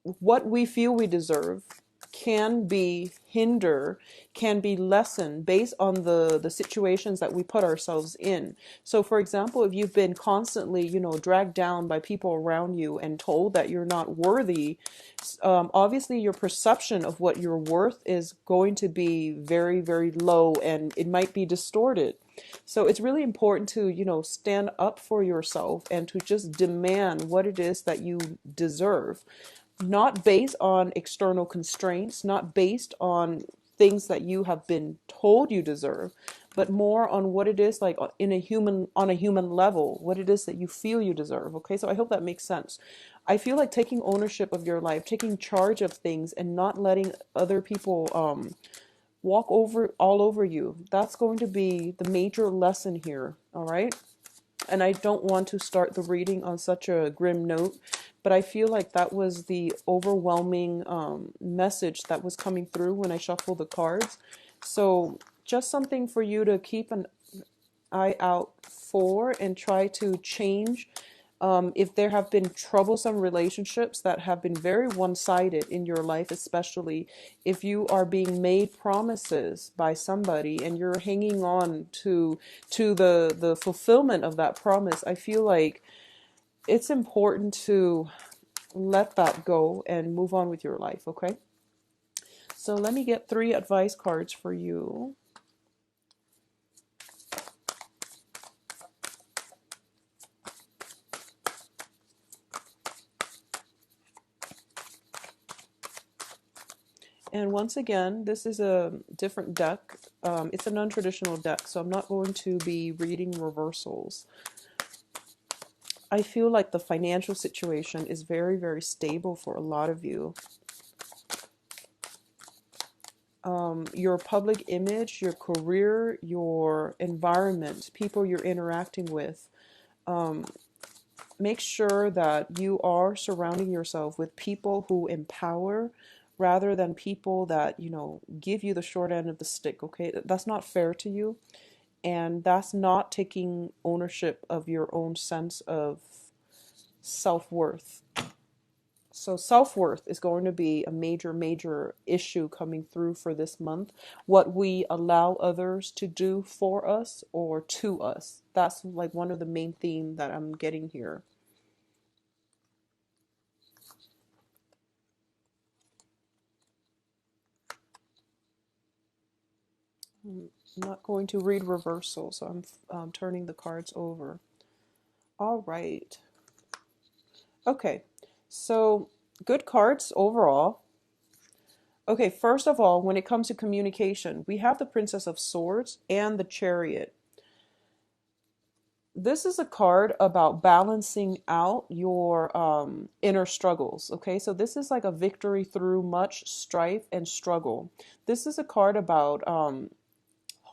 what we feel we deserve can be can be lessened based on the situations that we put ourselves in. So for example, if you've been constantly, dragged down by people around you and told that you're not worthy, obviously your perception of what you're worth is going to be very, very low, and it might be distorted. So it's really important to, stand up for yourself and to just demand what it is that you deserve, not based on external constraints, not based on things that you have been told you deserve, but more on what it is like on a human level, what it is that you feel you deserve. Okay, so I hope that makes sense. I feel like taking ownership of your life, taking charge of things, and not letting other people walk over all over you. That's going to be the major lesson here. All right. And I don't want to start the reading on such a grim note, but I feel like that was the overwhelming message that was coming through when I shuffled the cards. So just something for you to keep an eye out for and try to change. If there have been troublesome relationships that have been very one-sided in your life, especially if you are being made promises by somebody and you're hanging on to the fulfillment of that promise, I feel like it's important to let that go and move on with your life. Okay, so let me get 3 advice cards for you. And once again, this is a different deck. It's a non-traditional deck, so I'm not going to be reading reversals. I feel like the financial situation is very, very stable for a lot of you. Your public image, your career, your environment, people you're interacting with. Make sure that you are surrounding yourself with people who empower rather than people that, give you the short end of the stick, okay? That's not fair to you, and that's not taking ownership of your own sense of self-worth. So self-worth is going to be a major, major issue coming through for this month. What we allow others to do for us or to us. That's like one of the main themes that I'm getting here. I'm not going to read reversal, so I'm turning the cards over. All right. Okay, so good cards overall. Okay, first of all, when it comes to communication, we have the Princess of Swords and the Chariot. This is a card about balancing out your inner struggles. Okay, so this is like a victory through much strife and struggle. This is a card about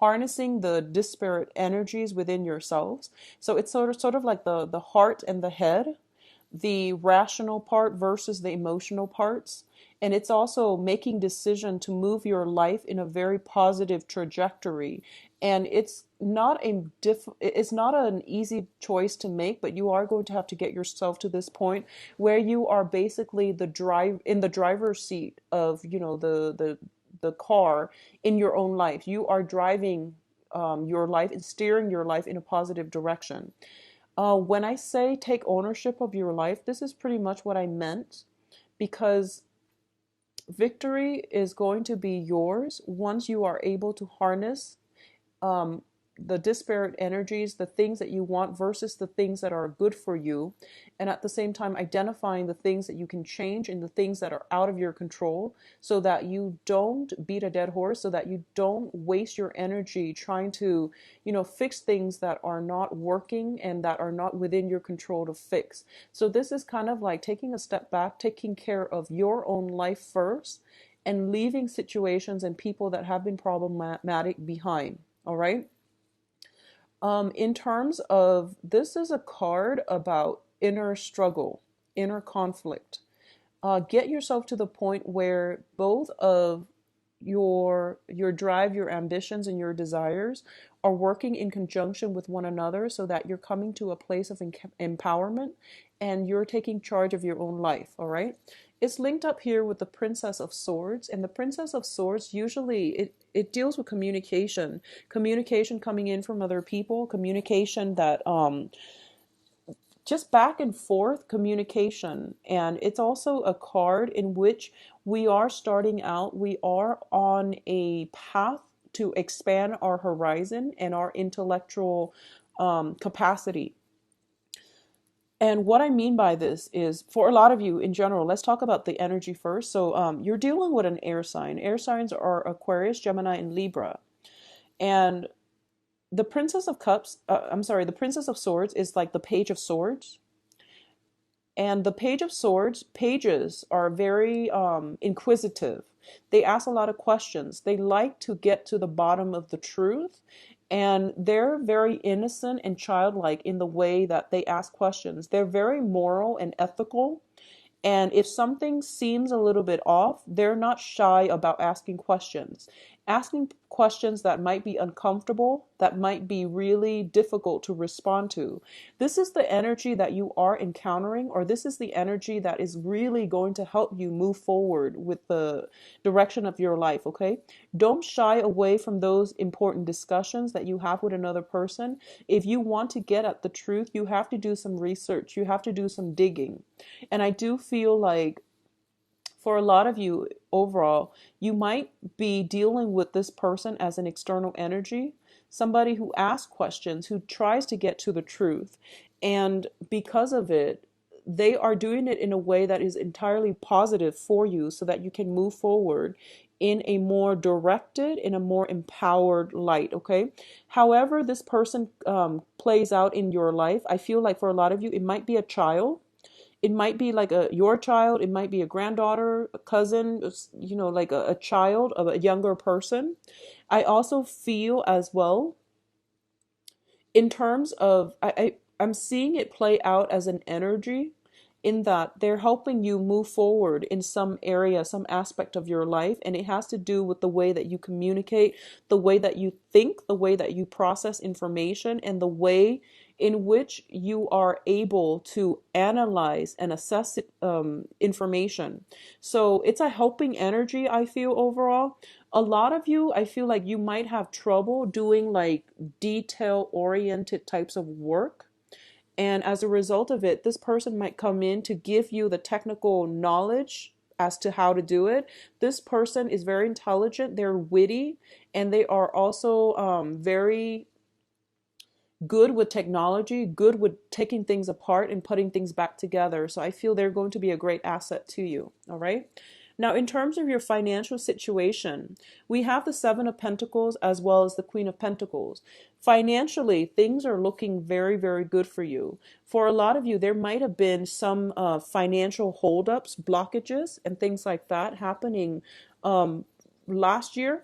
harnessing the disparate energies within yourselves. So it's sort of like the heart and the head, the rational part versus the emotional parts. And it's also making decision to move your life in a very positive trajectory. And it's not an easy choice to make, but you are going to have to get yourself to this point where you are basically in the driver's seat of, the car in your own life. You are driving your life and steering your life in a positive direction. When I say take ownership of your life, this is pretty much what I meant, because victory is going to be yours once you are able to harness um, the disparate energies, the things that you want versus the things that are good for you, and at the same time identifying the things that you can change and the things that are out of your control, so that you don't beat a dead horse, so that you don't waste your energy trying to, fix things that are not working and that are not within your control to fix. So this is kind of like taking a step back, taking care of your own life first, and leaving situations and people that have been problematic behind. All right. In terms of, this is a card about inner struggle, inner conflict. Get yourself to the point where both of your drive, your ambitions, and your desires are working in conjunction with one another, so that you're coming to a place of empowerment and you're taking charge of your own life, all right? It's linked up here with the Princess of Swords, and the Princess of Swords usually it deals with communication, communication coming in from other people, communication that just back and forth communication. And it's also a card in which we are starting out, we are on a path to expand our horizon and our intellectual capacity. And what I mean by this is, for a lot of you in general, let's talk about the energy first. So you're dealing with an air sign. Air signs are Aquarius, Gemini, and Libra. And the Princess of Cups, the Princess of Swords is like the Page of Swords. And the Page of Swords, pages are very inquisitive. They ask a lot of questions. They like to get to the bottom of the truth. And they're very innocent and childlike in the way that they ask questions. They're very moral and ethical. And if something seems a little bit off, they're not shy about asking questions. Asking questions that might be uncomfortable, that might be really difficult to respond to. This is the energy that you are encountering, or this is the energy that is really going to help you move forward with the direction of your life, okay? Don't shy away from those important discussions that you have with another person. If you want to get at the truth, you have to do some research, you have to do some digging. And I do feel like for a lot of you overall, you might be dealing with this person as an external energy, somebody who asks questions, who tries to get to the truth. And because of it, they are doing it in a way that is entirely positive for you so that you can move forward in a more directed, in a more empowered light, okay? However this person plays out in your life, I feel like for a lot of you, it might be a child. It might be like your child, it might be a granddaughter, a cousin, like a child of a younger person. I also feel as well, in terms of, I'm seeing it play out as an energy in that they're helping you move forward in some area, some aspect of your life. And it has to do with the way that you communicate, the way that you think, the way that you process information, and the way in which you are able to analyze and assess information. So it's a helping energy, I feel, overall. A lot of you, I feel like you might have trouble doing like detail-oriented types of work. And as a result of it, this person might come in to give you the technical knowledge as to how to do it. This person is very intelligent, they're witty, and they are also very good with technology, good with taking things apart and putting things back together. So I feel they're going to be a great asset to you, all right? Now, in terms of your financial situation, we have the Seven of Pentacles as well as the Queen of Pentacles. Financially, things are looking very, very good for you. For a lot of you, there might have been some financial holdups, blockages, and things like that happening last year,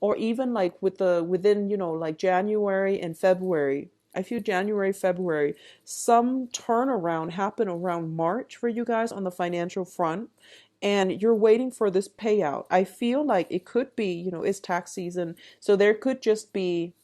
or even like within, like January and February. I feel January, February, some turnaround happened around March for you guys on the financial front. And you're waiting for this payout. I feel like it could be, it's tax season. So there could just be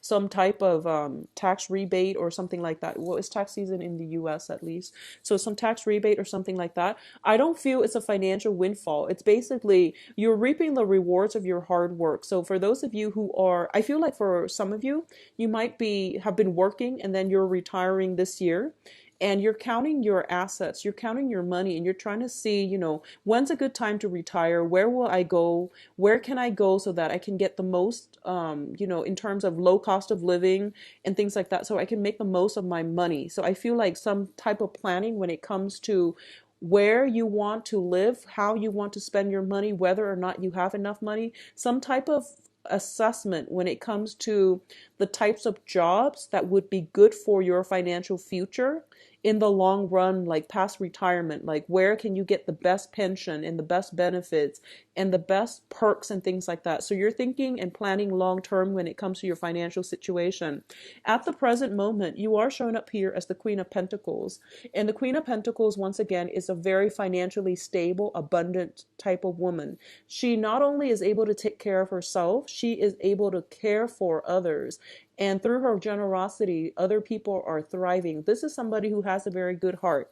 some type of tax rebate or something like that. Well, it's tax season in the US at least. So some tax rebate or something like that. I don't feel it's a financial windfall. It's basically you're reaping the rewards of your hard work. So for those of you who are, I feel like for some of you, you might have been working and then you're retiring this year. And you're counting your assets, you're counting your money, and you're trying to see, when's a good time to retire? Where will I go? Where can I go so that I can get the most, in terms of low cost of living and things like that, so I can make the most of my money. So I feel like some type of planning when it comes to where you want to live, how you want to spend your money, whether or not you have enough money, some type of assessment when it comes to the types of jobs that would be good for your financial future in the long run, like past retirement, like where can you get the best pension and the best benefits and the best perks and things like that. So you're thinking and planning long term when it comes to your financial situation. At the present moment, you are shown up here as the Queen of Pentacles. And the Queen of Pentacles, once again, is a very financially stable, abundant type of woman. She not only is able to take care of herself, she is able to care for others. And through her generosity, other people are thriving. This is somebody who has a very good heart.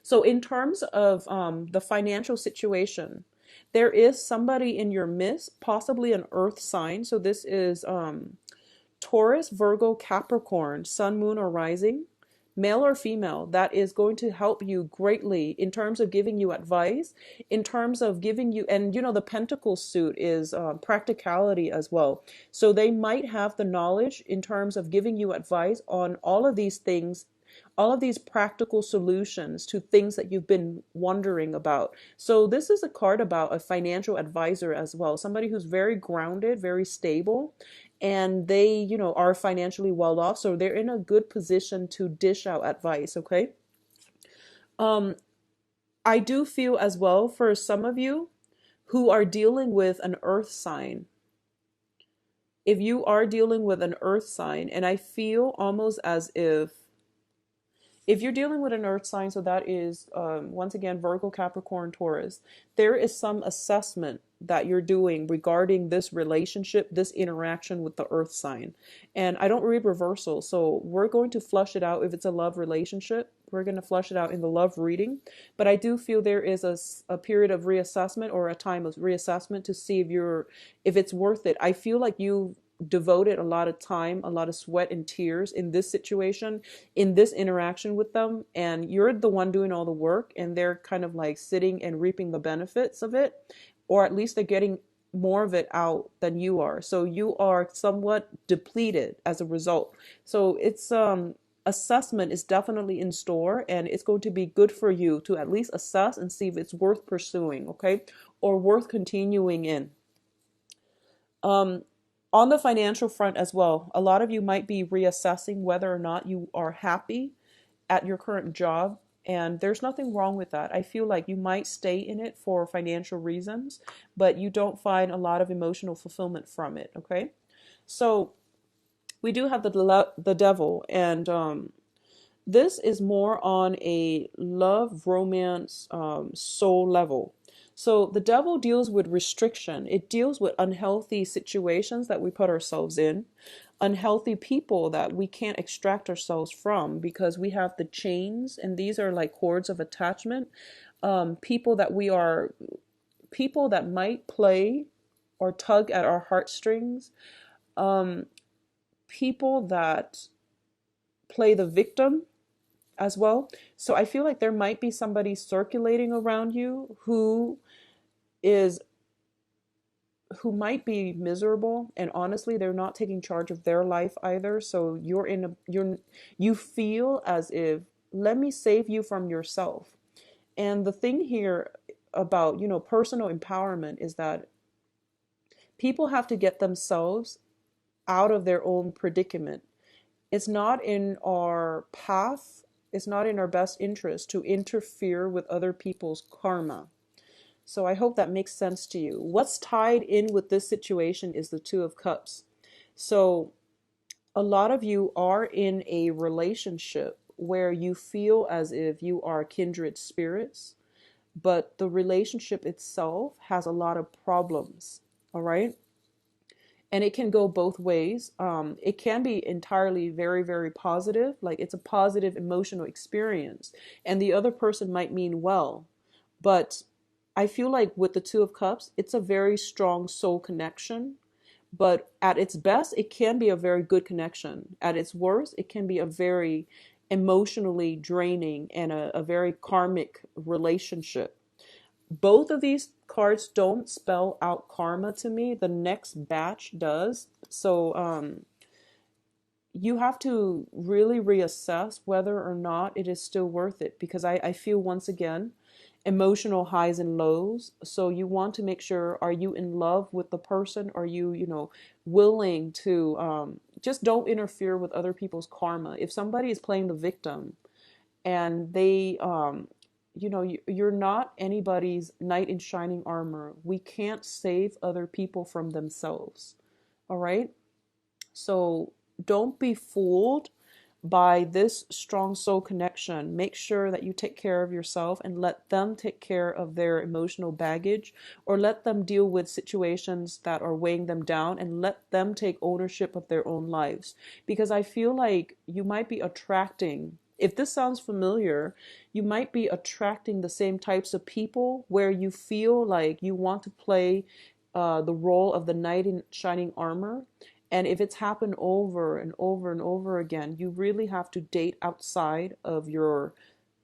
So, in terms of the financial situation, there is somebody in your midst, possibly an earth sign. So, this is Taurus, Virgo, Capricorn, Sun, Moon, or Rising, male or female, that is going to help you greatly in terms of giving you advice, in terms of giving you, and the Pentacle suit is practicality as well. So they might have the knowledge in terms of giving you advice on all of these things, all of these practical solutions to things that you've been wondering about. So this is a card about a financial advisor as well, somebody who's very grounded, very stable, and they, are financially well off. So they're in a good position to dish out advice, okay? Um, I do feel as well for some of you who are dealing with an earth sign. If you are dealing with an earth sign, and I feel almost as if you're dealing with an earth sign, so that is, once again, Virgo, Capricorn, Taurus, there is some assessment that you're doing regarding this relationship, this interaction with the earth sign. And I don't read reversal, so we're going to flush it out. If it's a love relationship, we're going to flush it out in the love reading. But I do feel there is a period of reassessment, or a time of reassessment, to see if it's worth it. I feel like you devoted a lot of time, a lot of sweat and tears in this situation, in this interaction with them, and you're the one doing all the work, and they're kind of like sitting and reaping the benefits of it, or at least they're getting more of it out than you are. So you are somewhat depleted as a result. So it's assessment is definitely in store, and it's going to be good for you to at least assess and see if it's worth pursuing, okay, or worth continuing in. On the financial front as well, a lot of you might be reassessing whether or not you are happy at your current job. And there's nothing wrong with that. I feel like you might stay in it for financial reasons, but you don't find a lot of emotional fulfillment from it, okay? So we do have the devil, and this is more on a love, romance, soul level. So the devil deals with restriction. It deals with unhealthy situations that we put ourselves in, unhealthy people that we can't extract ourselves from because we have the chains, and these are like cords of attachment. People that might play or tug at our heartstrings. People that play the victim as well. So I feel like there might be somebody circulating around you is who might be miserable, and honestly they're not taking charge of their life either. So you feel as if, let me save you from yourself. And the thing here about personal empowerment is that people have to get themselves out of their own predicament. It's not in our path, it's not in our best interest to interfere with other people's karma. So I hope that makes sense to you. What's tied in with this situation is the Two of Cups. So a lot of you are in a relationship where you feel as if you are kindred spirits, but the relationship itself has a lot of problems. All right. And it can go both ways. It can be entirely very, very positive, like it's a positive emotional experience, and the other person might mean well. But I feel like with the Two of Cups, it's a very strong soul connection. But at its best, it can be a very good connection. At its worst, it can be a very emotionally draining and a very karmic relationship. Both of these cards don't spell out karma to me. The next batch does. So you have to really reassess whether or not it is still worth it, because I feel, once again, emotional highs and lows. So you want to make sure, are you in love with the person? Are you, willing to just don't interfere with other people's karma. If somebody is playing the victim and they you're not anybody's knight in shining armor. We can't save other people from themselves. All right? So don't be fooled by this strong soul connection, make sure that you take care of yourself and let them take care of their emotional baggage, or let them deal with situations that are weighing them down and let them take ownership of their own lives. Because I feel like you might be attracting, if this sounds familiar, you might be attracting the same types of people where you feel like you want to play the role of the knight in shining armor. And if it's happened over and over and over again, you really have to date outside of your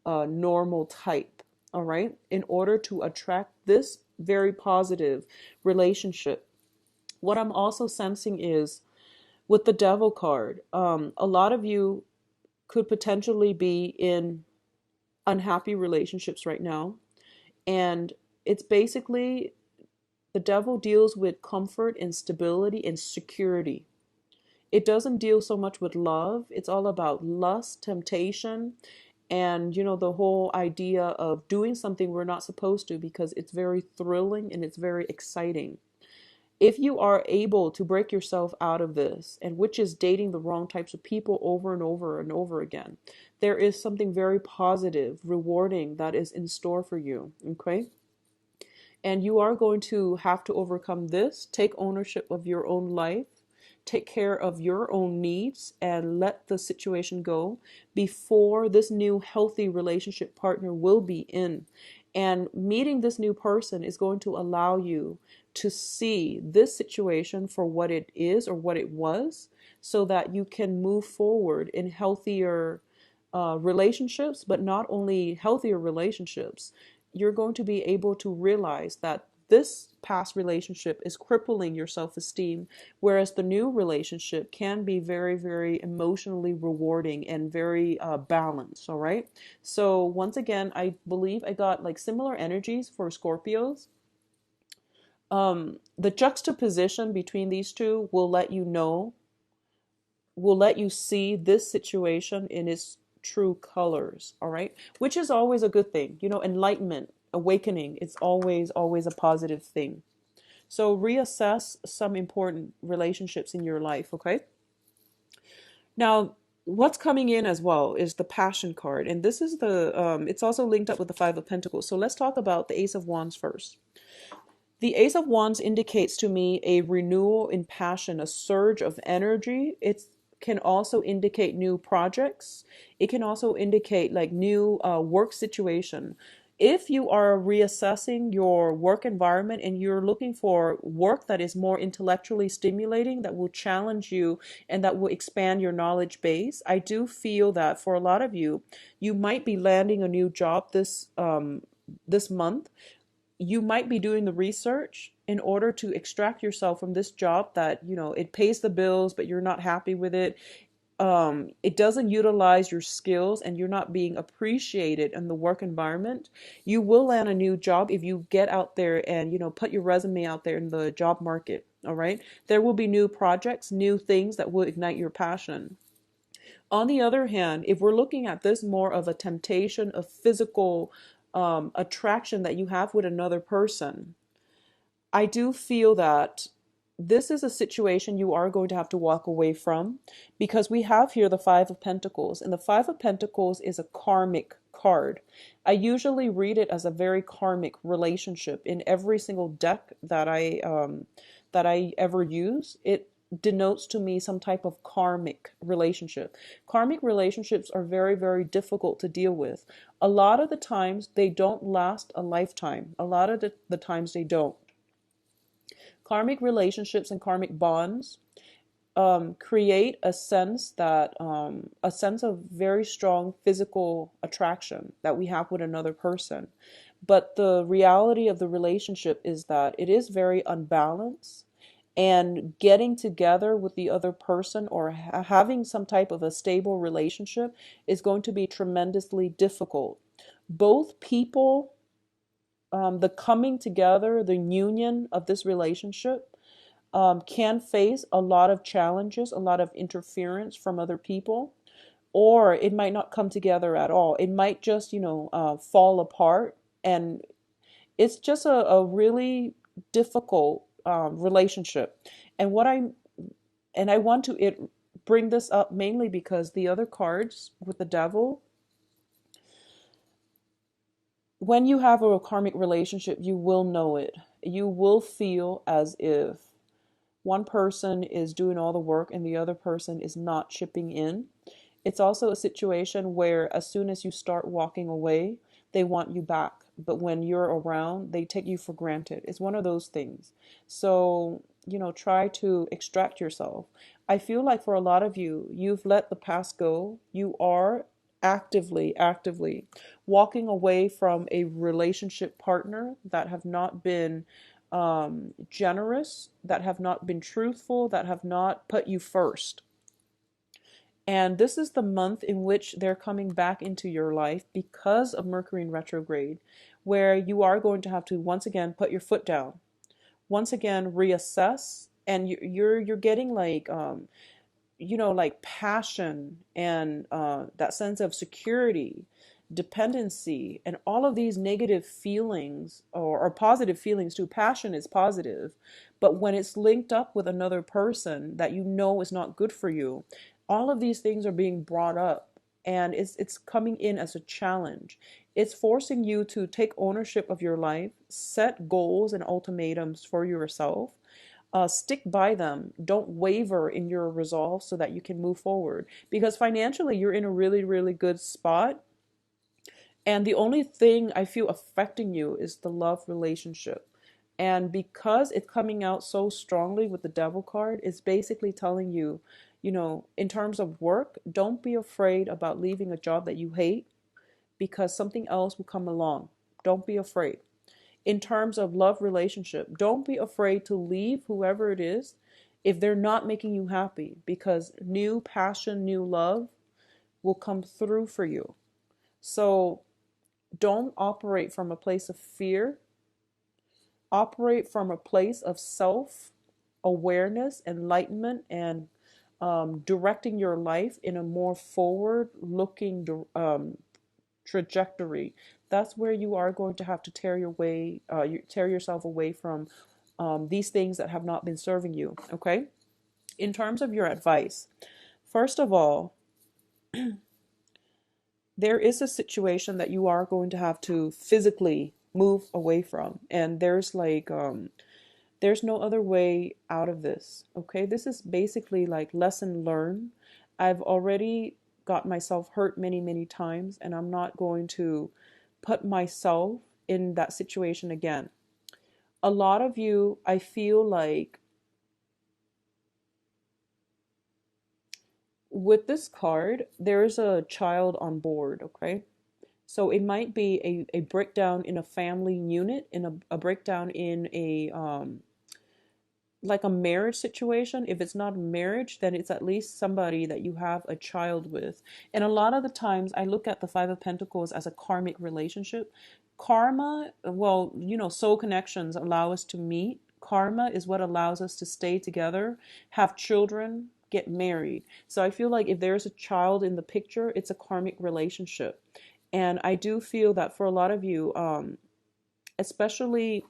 normal type, all right, in order to attract this very positive relationship. What I'm also sensing is with the devil card, a lot of you could potentially be in unhappy relationships right now. And it's basically the devil deals with comfort and stability and security. It doesn't deal so much with love. It's all about lust, temptation, and the whole idea of doing something we're not supposed to, because it's very thrilling and it's very exciting. If you are able to break yourself out of this, and which is dating the wrong types of people over and over and over again, there is something very positive, rewarding that is in store for you. Okay? And you are going to have to overcome this, take ownership of your own life, take care of your own needs, and let the situation go before this new healthy relationship partner will be in. And meeting this new person is going to allow you to see this situation for what it is or what it was, so that you can move forward in healthier relationships, but not only healthier relationships. You're going to be able to realize that this past relationship is crippling your self-esteem, whereas the new relationship can be very, very emotionally rewarding and very balanced. All right. So once again, I believe I got like similar energies for Scorpios. The juxtaposition between these two will let you see this situation in its true colors, all right? Which is always a good thing. Enlightenment, awakening, it's always, always a positive thing. So reassess some important relationships in your life, okay? Now, what's coming in as well is the Passion card. And this is it's also linked up with the Five of Pentacles. So let's talk about the Ace of Wands first. The Ace of Wands indicates to me a renewal in passion, a surge of energy. It can also indicate new projects. It can also indicate like new work situation. If you are reassessing your work environment and you're looking for work that is more intellectually stimulating, that will challenge you and that will expand your knowledge base, I do feel that for a lot of you, you might be landing a new job this month. You might be doing the research in order to extract yourself from this job that, it pays the bills, but you're not happy with it. It doesn't utilize your skills and you're not being appreciated in the work environment. You will land a new job if you get out there and, put your resume out there in the job market. All right. There will be new projects, new things that will ignite your passion. On the other hand, if we're looking at this more of a temptation of physical attraction that you have with another person, I do feel that this is a situation you are going to have to walk away from, because we have here the Five of Pentacles, and the Five of Pentacles is a karmic card. I usually read it as a very karmic relationship in every single deck that I ever use. It denotes to me some type of karmic relationship. Karmic relationships are very, very difficult to deal with. A lot of the times they don't last a lifetime. A lot of the times they don't. Karmic relationships and karmic bonds create a sense of very strong physical attraction that we have with another person. But the reality of the relationship is that it is very unbalanced, and getting together with the other person or having some type of a stable relationship is going to be tremendously difficult. Both people, the coming together, the union of this relationship can face a lot of challenges, a lot of interference from other people, or it might not come together at all. It might just, fall apart. And it's just a really difficult relationship. And I want to bring this up mainly because the other cards with the devil, when you have a karmic relationship, you will know it. You will feel as if one person is doing all the work and the other person is not chipping in. It's also a situation where as soon as you start walking away, they want you back. But when you're around, they take you for granted. It's one of those things. So, try to extract yourself. I feel like for a lot of you, you've let the past go. You are actively walking away from a relationship partner that have not been generous, that have not been truthful, that have not put you first. And this is the month in which they're coming back into your life because of Mercury in retrograde, where you are going to have to once again put your foot down, once again reassess, and you're getting like passion and that sense of security, dependency, and all of these negative feelings or positive feelings too. Passion is positive, but when it's linked up with another person that is not good for you, all of these things are being brought up, and it's coming in as a challenge. It's forcing you to take ownership of your life, set goals and ultimatums for yourself. Stick by them. Don't waver in your resolve so that you can move forward. Because financially, you're in a really, really good spot. And the only thing I feel affecting you is the love relationship. And because it's coming out so strongly with the devil card, it's basically telling you, in terms of work, don't be afraid about leaving a job that you hate because something else will come along. Don't be afraid. In terms of love relationship, don't be afraid to leave whoever it is if they're not making you happy, because new passion, new love will come through for you. So don't operate from a place of fear. Operate from a place of self-awareness, enlightenment, and directing your life in a more forward-looking trajectory. That's where you are going to have to tear yourself away from these things that have not been serving you. Okay. In terms of your advice, first of all, there is a situation that you are going to have to physically move away from, and there's no other way out of this. Okay, this is basically like lesson learned. I've already got myself hurt many, many times, and I'm not going to put myself in that situation again. A lot of you, I feel like with this card, there's a child on board, okay? So it might be a breakdown in a family unit, in a breakdown in like a marriage situation. If it's not a marriage, then it's at least somebody that you have a child with. And a lot of the times I look at the Five of Pentacles as a karmic relationship. Karma, well, soul connections allow us to meet. Karma is what allows us to stay together, have children, get married. So I feel like if there's a child in the picture, it's a karmic relationship. And I do feel that for a lot of you, especially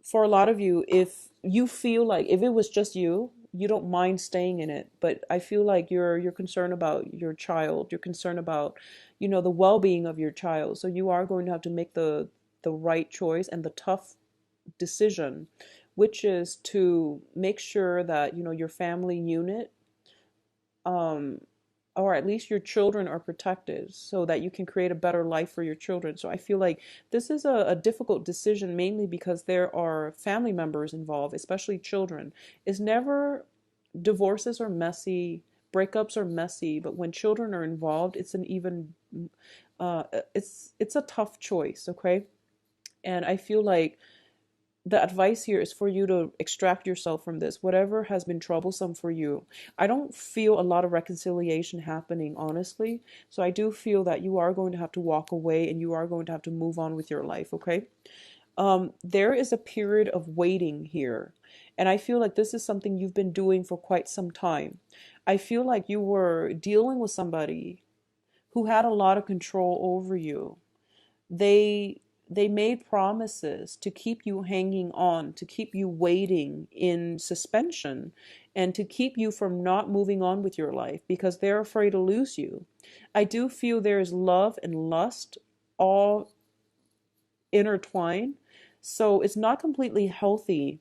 for a lot of you, if you feel like if it was just you, you don't mind staying in it. But I feel like you're concerned about your child. You're concerned about, the well-being of your child. So you are going to have to make the right choice and the tough decision, which is to make sure that, your family unit, or at least your children are protected so that you can create a better life for your children. So I feel like this is a difficult decision, mainly because there are family members involved, especially children. It's never, divorces are messy, breakups are messy, but when children are involved, it's an even, it's a tough choice, okay? And I feel like the advice here is for you to extract yourself from this, whatever has been troublesome for you. I don't feel a lot of reconciliation happening, honestly. So I do feel that you are going to have to walk away and you are going to have to move on with your life, okay? There is a period of waiting here. And I feel like this is something you've been doing for quite some time. I feel like you were dealing with somebody who had a lot of control over you. They made promises to keep you hanging on, to keep you waiting in suspension. and to keep you from not moving on with your life because they're afraid to lose you. I do feel there is love and lust all intertwined. So it's not completely healthy.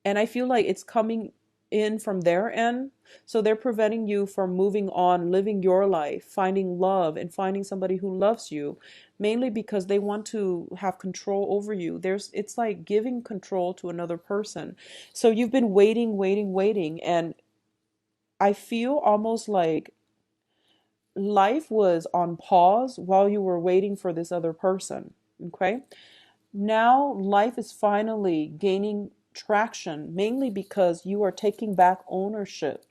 And I feel like it's coming in from their end. So they're preventing you from moving on, living your life, finding love, and finding somebody who loves you, mainly because they want to have control over you. It's like giving control to another person. So you've been waiting, waiting, waiting. And I feel almost like life was on pause while you were waiting for this other person. Okay. Now life is finally gaining traction, mainly because you are taking back ownership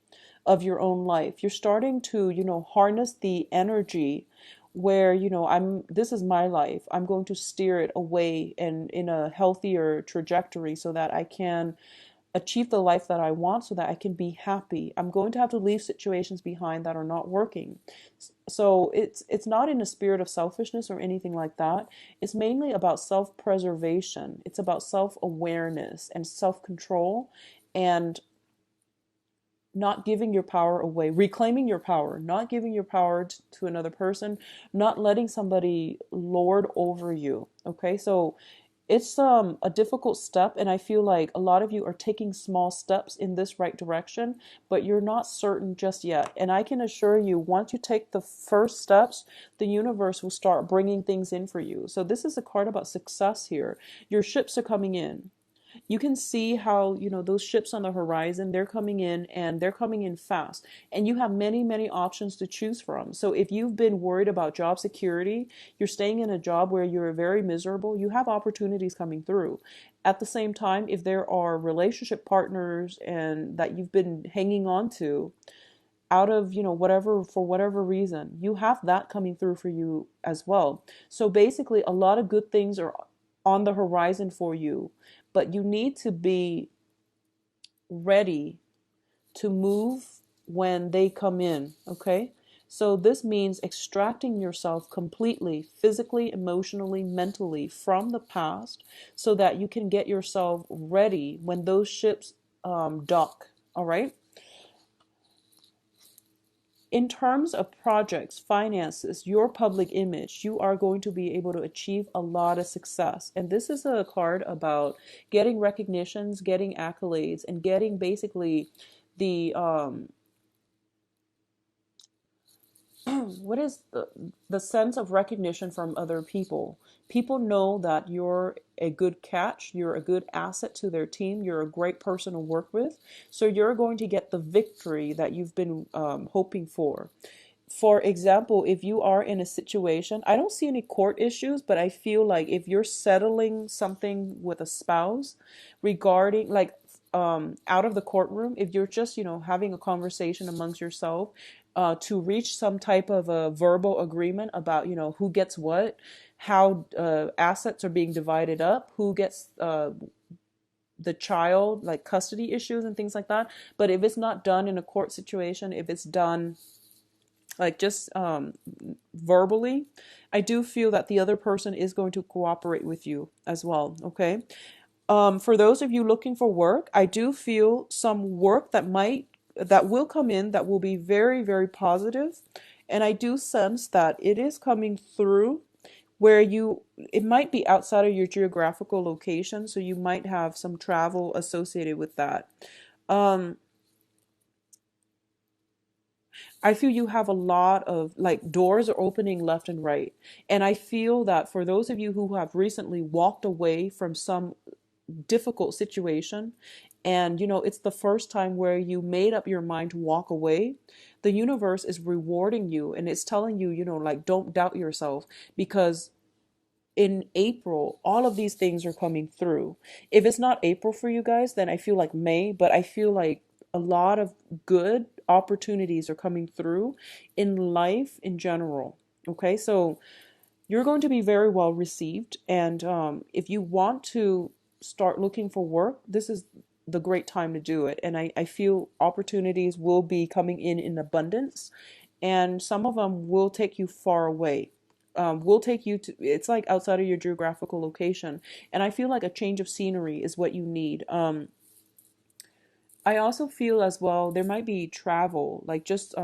of your own life. You're starting to, harness the energy where, this is my life. I'm going to steer it away and in a healthier trajectory so that I can achieve the life that I want, so that I can be happy. I'm going to have to leave situations behind that are not working. So it's not in a spirit of selfishness or anything like that. It's mainly about self-preservation. It's about self-awareness and self-control, and not giving your power away, reclaiming your power, not giving your power to another person, not letting somebody lord over you. Okay, so it's a difficult step, and I feel like a lot of you are taking small steps in this right direction, but you're not certain just yet. And I can assure you, once you take the first steps, the universe will start bringing things in for you. So this is a card about success here. Your ships are coming in. You can see how, those ships on the horizon, they're coming in, and they're coming in fast. And you have many, many options to choose from. So if you've been worried about job security, you're staying in a job where you're very miserable, you have opportunities coming through. At the same time, if there are relationship partners and that you've been hanging on to out of, whatever, for whatever reason, you have that coming through for you as well. So basically, a lot of good things are on the horizon for you, but you need to be ready to move when they come in. Okay, so this means extracting yourself completely, physically, emotionally, mentally, from the past, so that you can get yourself ready when those ships dock. All right. In terms of projects, finances, your public image, you are going to be able to achieve a lot of success. And this is a card about getting recognitions, getting accolades, and getting basically the what is the sense of recognition from other people. People know that you're a good catch, you're a good asset to their team, you're a great person to work with. So you're going to get the victory that you've been hoping for. For example, if you are in a situation, I don't see any court issues, but I feel like if you're settling something with a spouse regarding like out of the courtroom, if you're just, having a conversation amongst yourself to reach some type of a verbal agreement about, who gets what, how assets are being divided up, who gets the child, like custody issues and things like that. But if it's not done in a court situation, if it's done like just verbally, I do feel that the other person is going to cooperate with you as well. Okay. For those of you looking for work, I do feel some work that will come in that will be very, very positive. And I do sense that it is coming through where it might be outside of your geographical location. So you might have some travel associated with that. I feel you have a lot of like doors are opening left and right. And I feel that for those of you who have recently walked away from some difficult situation, and it's the first time where you made up your mind to walk away, the universe is rewarding you, and it's telling you, like, don't doubt yourself, because in April, all of these things are coming through. If it's not April for you guys, then I feel like May, but I feel like a lot of good opportunities are coming through in life in general. Okay, so you're going to be very well received. And if you want to start looking for work, this is the great time to do it. And I feel opportunities will be coming in abundance, and some of them will take you far away. Will take you to, it's like outside of your geographical location. And I feel like a change of scenery is what you need. I also feel as well there might be travel, like just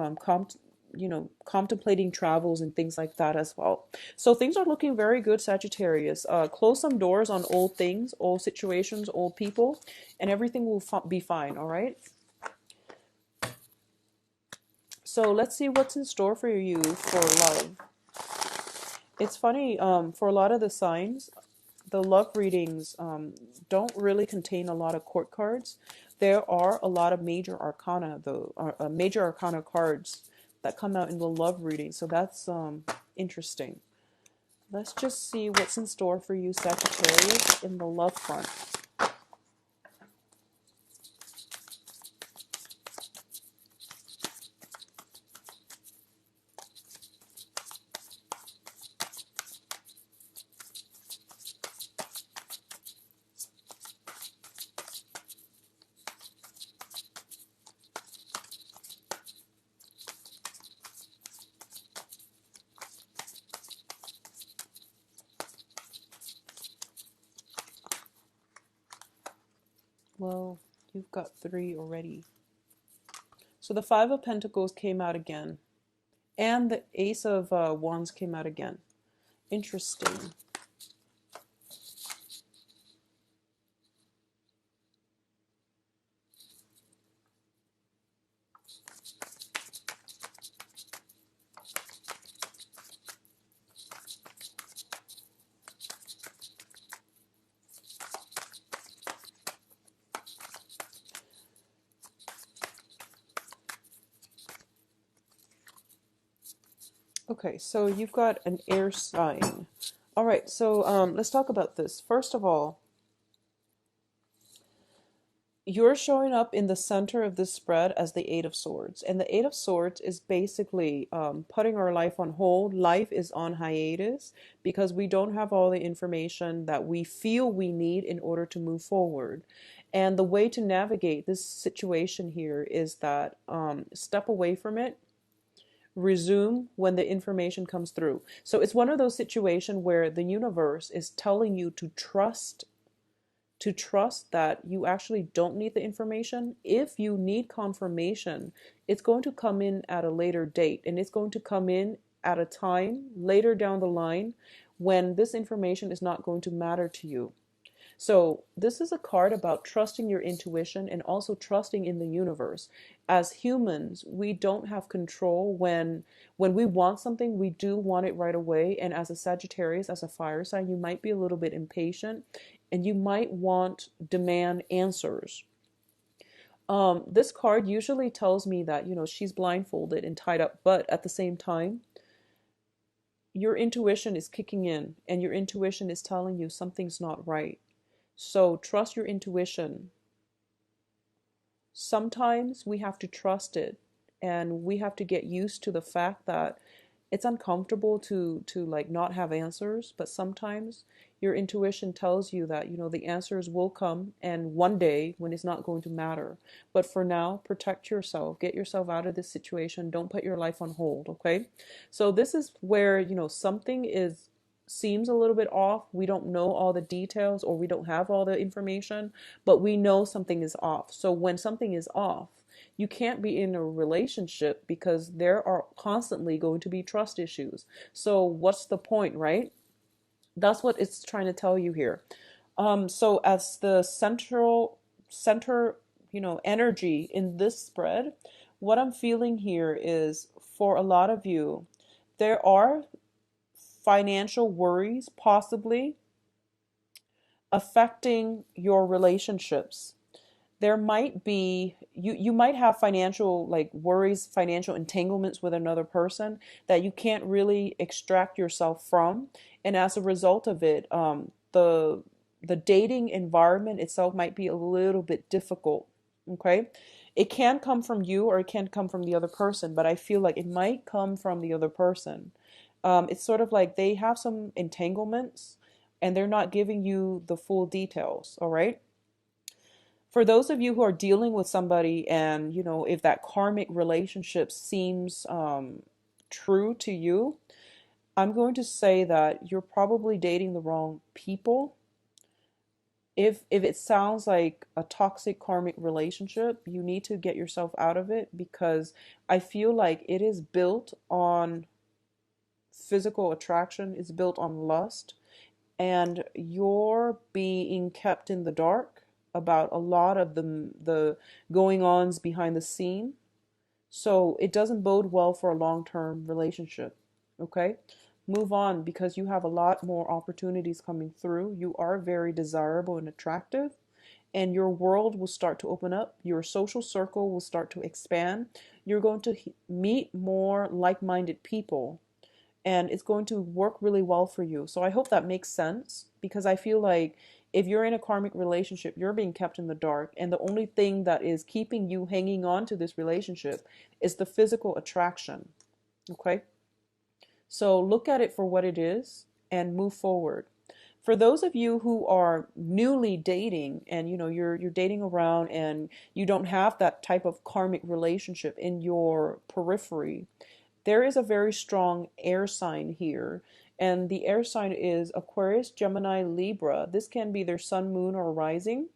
contemplating travels and things like that as well. So things are looking very good, Sagittarius. Close some doors on old things, old situations, old people, and everything will be fine. All right. So let's see what's in store for you for love. It's funny, for a lot of the signs, the love readings don't really contain a lot of court cards. There are a lot of major arcana, though, major arcana cards that come out in the love reading. So that's interesting. Let's just see what's in store for you, Sagittarius, in the love front. Well, you've got three already. So the Five of Pentacles came out again, and the Ace of Wands came out again. Interesting. Okay, so you've got an air sign. All right, so let's talk about this. First of all, you're showing up in the center of this spread as the Eight of Swords. And the Eight of Swords is basically putting our life on hold. Life is on hiatus because we don't have all the information that we feel we need in order to move forward. And the way to navigate this situation here is that step away from it, resume when the information comes through. So it's one of those situations where the universe is telling you to trust that you actually don't need the information. If you need confirmation, it's going to come in at a later date, and it's going to come in at a time later down the line when this information is not going to matter to you. So this is a card about trusting your intuition and also trusting in the universe. As humans, we don't have control when we want something, we do want it right away. And as a Sagittarius, as a fire sign, you might be a little bit impatient and you might demand answers. This card usually tells me that, she's blindfolded and tied up, but at the same time, your intuition is kicking in and your intuition is telling you something's not right. So trust your intuition. Sometimes we have to trust it and we have to get used to the fact that it's uncomfortable to like not have answers, but sometimes your intuition tells you that the answers will come and one day when it's not going to matter. But for now, protect yourself, get yourself out of this situation, don't put your life on hold. Okay, so this is where something is seems a little bit off. We don't know all the details or we don't have all the information, but we know something is off. So when something is off, you can't be in a relationship because there are constantly going to be trust issues. So what's the point, right? That's what it's trying to tell you here. So as the center, energy in this spread, what I'm feeling here is for a lot of you, there are financial worries possibly affecting your relationships. There might be you might have financial like worries, financial entanglements with another person that you can't really extract yourself from, and as a result of it, the dating environment itself might be a little bit difficult. Okay, it can come from you or it can come from the other person, but I feel like it might come from the other person. It's sort of like they have some entanglements and they're not giving you the full details. All right. For those of you who are dealing with somebody and, if that karmic relationship seems true to you, I'm going to say that you're probably dating the wrong people. If it sounds like a toxic karmic relationship, you need to get yourself out of it, because I feel like it is built on physical attraction, it's built on lust, and you're being kept in the dark about a lot of the going ons behind the scene. So it doesn't bode well for a long-term relationship. Okay? Move on, because you have a lot more opportunities coming through. You are very desirable and attractive, and your world will start to open up. Your social circle will start to expand. You're going to meet more like-minded people, and it's going to work really well for you. So I hope that makes sense, because I feel like if you're in a karmic relationship, you're being kept in the dark, and the only thing that is keeping you hanging on to this relationship is the physical attraction. Okay? So look at it for what it is and move forward. For those of you who are newly dating, and you're dating around and you don't have that type of karmic relationship in your periphery, there is a very strong air sign here. And the air sign is Aquarius, Gemini, Libra. This can be their sun, moon, or rising.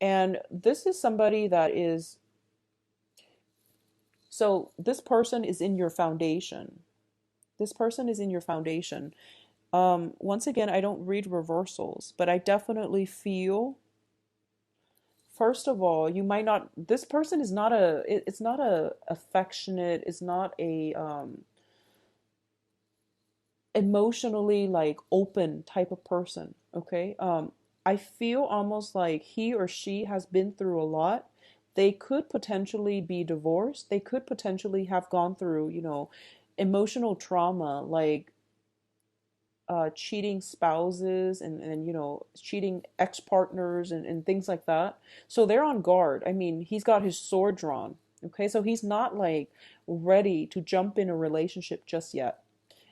And this is somebody that is, so this person is in your foundation. This person is in your foundation. Once again, I don't read reversals, but I definitely feel, first of all, you might not, this person is not it's not a affectionate, it's not a emotionally like open type of person. Okay. I feel almost like he or she has been through a lot. They could potentially be divorced. They could potentially have gone through, emotional trauma, like cheating spouses, and cheating ex-partners, and things like that. So they're on guard. I mean, he's got his sword drawn. Okay, so he's not like ready to jump in a relationship just yet.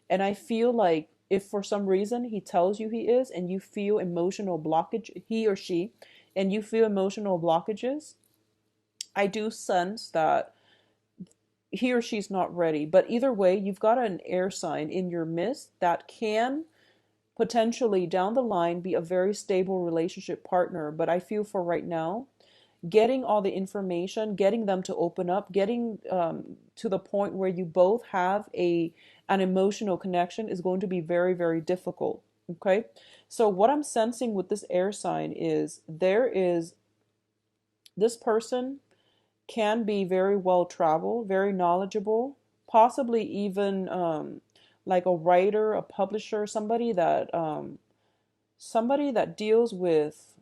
And I feel like if for some reason he tells you he is, and you feel emotional blockage, he or she, and you feel emotional blockages, I do sense that he or she's not ready. But either way, you've got an air sign in your midst that can potentially down the line be a very stable relationship partner. But I feel for right now, getting all the information, getting them to open up, getting to the point where you both have an emotional connection is going to be very, very difficult. Okay. So what I'm sensing with this air sign is this person can be very well traveled, very knowledgeable, possibly even like a writer, a publisher, somebody that deals with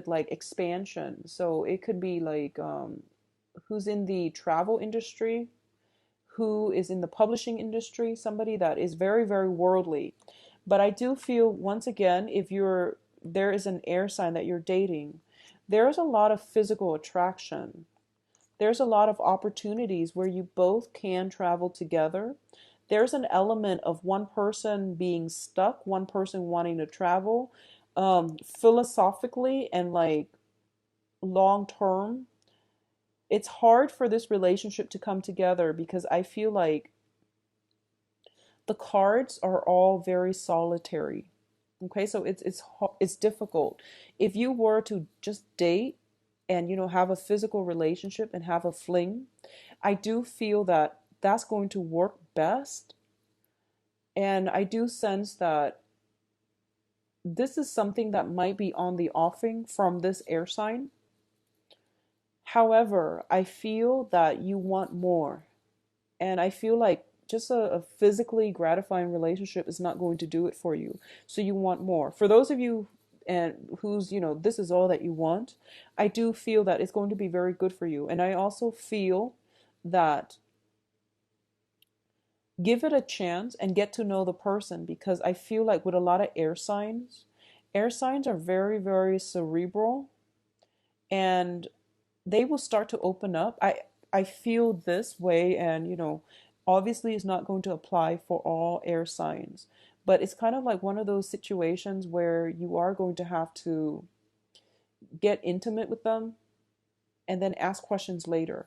like expansion. So it could be like who's in the travel industry, who is in the publishing industry, somebody that is very, very worldly. But I do feel, once again, if there is an air sign that you're dating, there's a lot of physical attraction. There's a lot of opportunities where you both can travel together. There's an element of one person being stuck, one person wanting to travel. Philosophically and like long term, it's hard for this relationship to come together, because I feel like the cards are all very solitary. Okay, so it's difficult. If you were to just date and have a physical relationship and have a fling, I do feel that that's going to work best. And I do sense that this is something that might be on the offing from this air sign. However, I feel that you want more. And I feel like just a physically gratifying relationship is not going to do it for you. So you want more. For those of you and who's, this is all that you want, I do feel that it's going to be very good for you. And I also feel that give it a chance and get to know the person, because I feel like with a lot of air signs are very, very cerebral, and they will start to open up. I feel this way, and obviously it's not going to apply for all air signs, but it's kind of like one of those situations where you are going to have to get intimate with them and then ask questions later.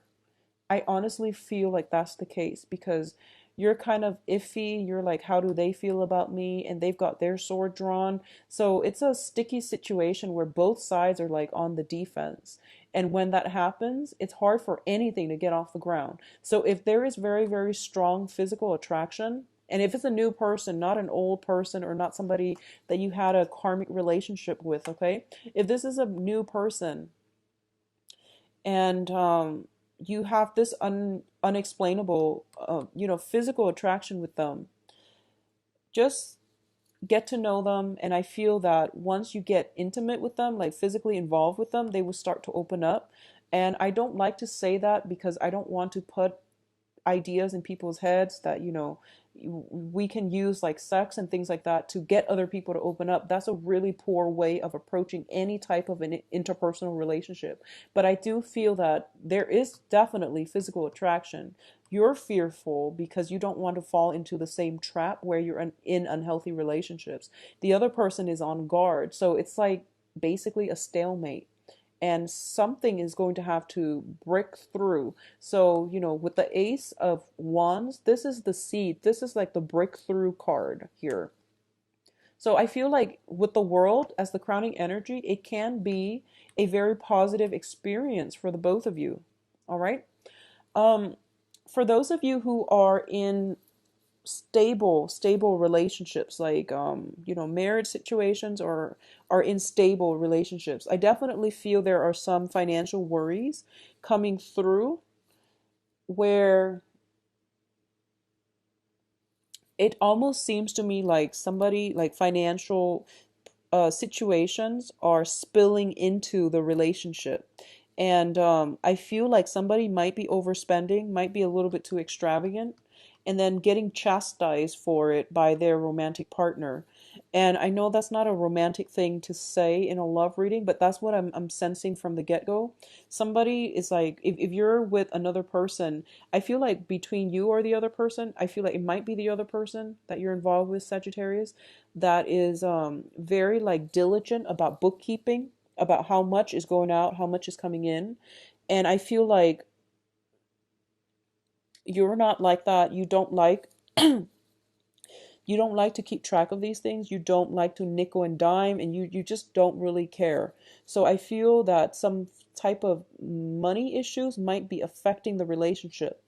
I honestly feel like that's the case, because you're kind of iffy. You're like, how do they feel about me? And they've got their sword drawn. So it's a sticky situation where both sides are like on the defense. And when that happens, it's hard for anything to get off the ground. So if there is very, very strong physical attraction, and if it's a new person, not an old person or not somebody that you had a karmic relationship with, okay? If this is a new person and you have this unexplainable, physical attraction with them, just get to know them. And I feel that once you get intimate with them, like physically involved with them, they will start to open up. And I don't like to say that because I don't want to put ideas in people's heads that we can use like sex and things like that to get other people to open up. That's a really poor way of approaching any type of an interpersonal relationship. But I do feel that there is definitely physical attraction. You're fearful because you don't want to fall into the same trap where you're in unhealthy relationships. The other person is on guard, so it's like basically a stalemate, and something is going to have to break through. So, with the Ace of Wands, this is the seed. This is like the breakthrough card here. So I feel like with the World as the crowning energy, it can be a very positive experience for the both of you. All right. Um, for those of you who are in stable relationships, like marriage situations, or are in stable relationships, I definitely feel there are some financial worries coming through where it almost seems to me like somebody, like financial situations are spilling into the relationship. And I feel like somebody might be overspending, might be a little bit too extravagant, and then getting chastised for it by their romantic partner. And I know that's not a romantic thing to say in a love reading, but that's what I'm sensing from the get-go. Somebody is like, if you're with another person, I feel like between you or the other person, I feel like it might be the other person that you're involved with, Sagittarius, that is very like diligent about bookkeeping, about how much is going out, how much is coming in. And I feel like you're not like that. You don't like to keep track of these things. You don't like to nickel and dime, and you just don't really care. So I feel that some type of money issues might be affecting the relationship.